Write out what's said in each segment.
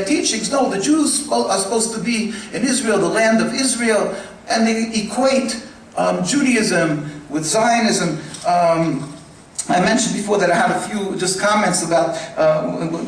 teachings, no, the Jews are supposed to be in Israel, the land of Israel, and they equate Judaism with Zionism. I mentioned before that I had a few just comments about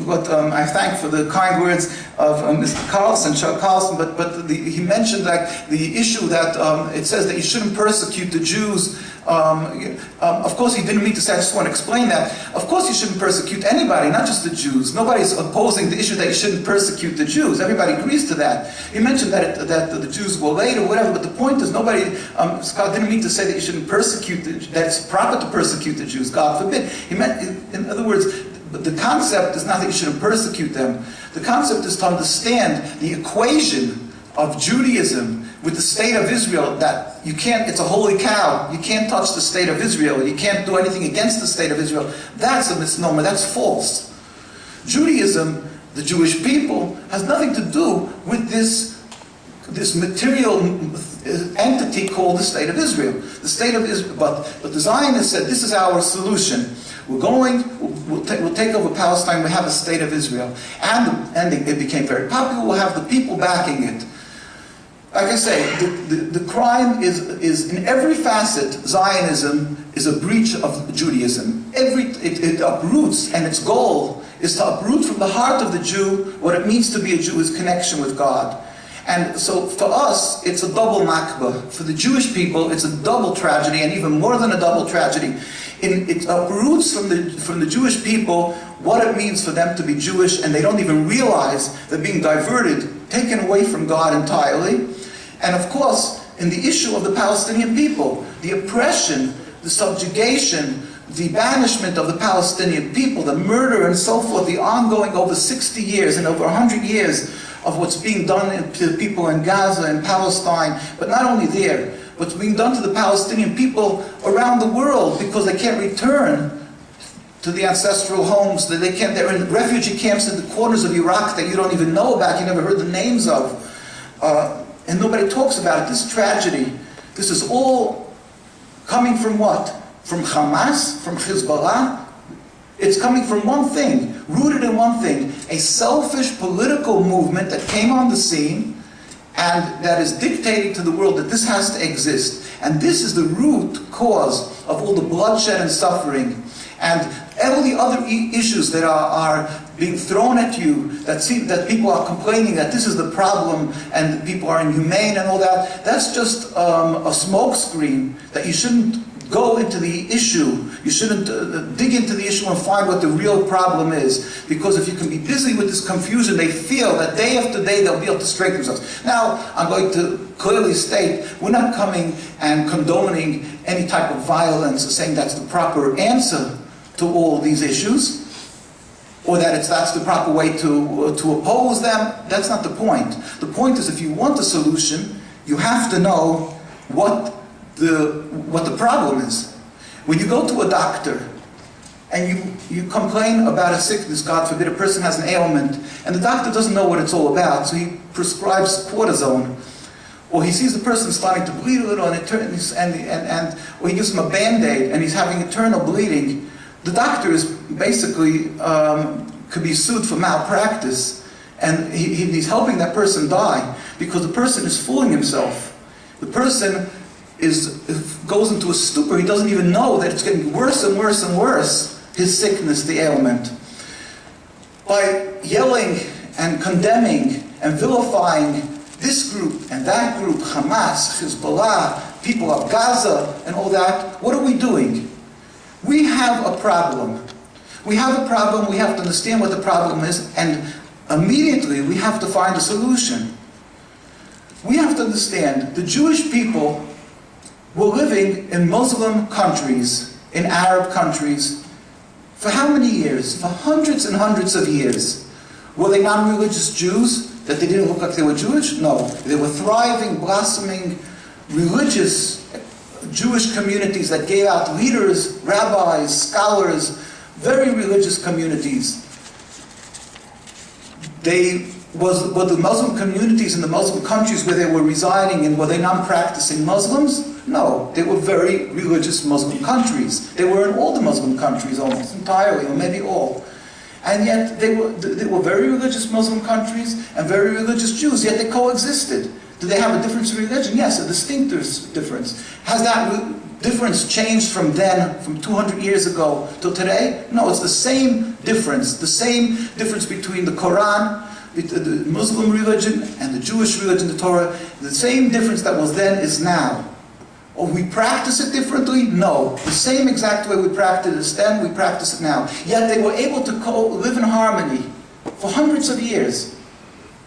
what I thank for the kind words of Mr. Carlson, Chuck Carlson, but he mentioned that the issue that it says that you shouldn't persecute the Jews. Of course, he didn't mean to say, I just want to explain that. Of course, you shouldn't persecute anybody, not just the Jews. Nobody's opposing the issue that you shouldn't persecute the Jews. Everybody agrees to that. He mentioned that the Jews were late or whatever, but the point is nobody, Scott didn't mean to say that you shouldn't persecute, that it's proper to persecute the Jews, God forbid. He meant, in other words, the concept is not that you shouldn't persecute them. The concept is to understand the equation of Judaism with the state of Israel, that you can't, it's a holy cow, you can't touch the state of Israel, you can't do anything against the state of Israel. That's a misnomer, that's false. Judaism, the Jewish people, has nothing to do with this material entity called the state of Israel. The state of Israel, but the Zionists said, this is our solution. We'll take over Palestine, we'll have a state of Israel. And it became very popular, we'll have the people backing it. Like I say, the crime is in every facet, Zionism is a breach of Judaism. It uproots, and its goal is to uproot from the heart of the Jew what it means to be a Jew, is connection with God. And so for us, it's a double makbah. For the Jewish people, it's a double tragedy, and even more than a double tragedy. It uproots from the Jewish people what it means for them to be Jewish, and they don't even realize they're being diverted, taken away from God entirely. And of course, in the issue of the Palestinian people, the oppression, the subjugation, the banishment of the Palestinian people, the murder and so forth, the ongoing over 60 years and over 100 years of what's being done to people in Gaza and Palestine, but not only there, what's being done to the Palestinian people around the world because they can't return to the ancestral homes, that they can't, they're in refugee camps in the corners of Iraq that you don't even know about, you never heard the names of. And nobody talks about it. This tragedy, this is all coming from what? From Hamas, from Hezbollah. It's coming from one thing, rooted in one thing, a selfish political movement that came on the scene and that is dictating to the world that this has to exist. And this is the root cause of all the bloodshed and suffering. And all the other issues that are being thrown at you, that people are complaining that this is the problem and people are inhumane and all that, that's just a smokescreen, that you shouldn't go into the issue. You shouldn't dig into the issue and find what the real problem is. Because if you can be busy with this confusion, they feel that day after day they'll be able to straighten themselves. Now, I'm going to clearly state, we're not coming and condoning any type of violence or saying that's the proper answer to all these issues, or that that's the proper way to oppose them. That's not the point. The point is, if you want a solution, you have to know what the problem is. When you go to a doctor and you complain about a sickness, God forbid, a person has an ailment, and the doctor doesn't know what it's all about, so he prescribes cortisone, or he sees the person starting to bleed a little, or he gives him a Band-Aid, and he's having internal bleeding. The doctor is basically could be sued for malpractice, and he's helping that person die because the person is fooling himself. The person goes into a stupor. He doesn't even know that it's getting worse and worse and worse, his sickness, the ailment. By yelling and condemning and vilifying this group and that group, Hamas, Hezbollah, people of Gaza, and all that, what are we doing? We have a problem. We have a problem, we have to understand what the problem is, and immediately we have to find a solution. We have to understand the Jewish people were living in Muslim countries, in Arab countries, for how many years? For hundreds and hundreds of years. Were they non-religious Jews, that they didn't look like they were Jewish? No. They were thriving, blossoming, religious Jewish communities that gave out leaders, rabbis, scholars, very religious communities. Were the Muslim communities in the Muslim countries where they were residing in, were they non-practicing Muslims? No, they were very religious Muslim countries. They were in all the Muslim countries almost entirely, or maybe all. And yet they were very religious Muslim countries and very religious Jews, yet they coexisted. Do they have a difference in religion? Yes, a distinct difference. Has that difference changed from then, from 200 years ago till today? No, it's the same difference. The same difference between the Quran, the Muslim religion, and the Jewish religion, the Torah. The same difference that was then is now. Or we practice it differently? No. The same exact way we practice it then, we practice it now. Yet they were able to live in harmony for hundreds of years.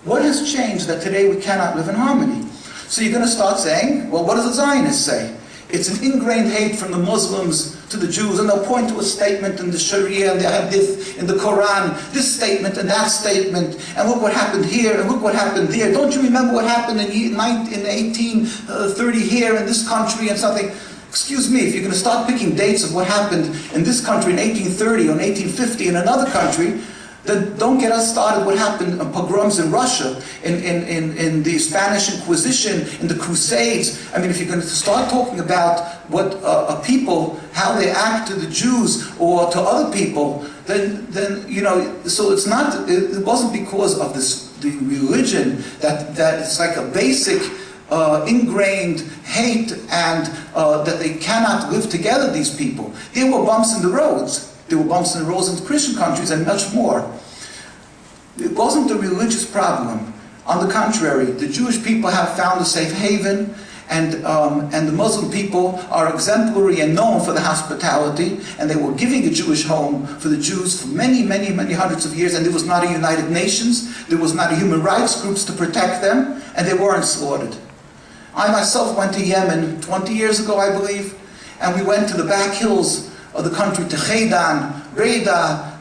What has changed that today we cannot live in harmony? So you're going to start saying, well, what does the Zionists say? It's an ingrained hate from the Muslims to the Jews, and they'll point to a statement in the Sharia and the Hadith, in the Quran, this statement and that statement, and look what happened here, and look what happened there. Don't you remember what happened in 1830 here in this country and something? Excuse me, if you're going to start picking dates of what happened in this country in 1830 or in 1850 in another country, then don't get us started what happened in pogroms in Russia, in the Spanish Inquisition, in the Crusades. I mean, if you're going to start talking about what a people, how they act to the Jews or to other people, then you know, so it's not, it wasn't because of the religion that it's like a basic ingrained hate and that they cannot live together, these people. There were bumps in the roads. There were bumps in the roads in the Christian countries and much more. It wasn't a religious problem. On the contrary, the Jewish people have found a safe haven, and the Muslim people are exemplary and known for the hospitality, and they were giving a Jewish home for the Jews for many, many, many hundreds of years, and there was not a United Nations, there was not a human rights groups to protect them, and they weren't slaughtered. I myself went to Yemen 20 years ago, I believe, and we went to the back hills of the country, to Khaydan, Reda,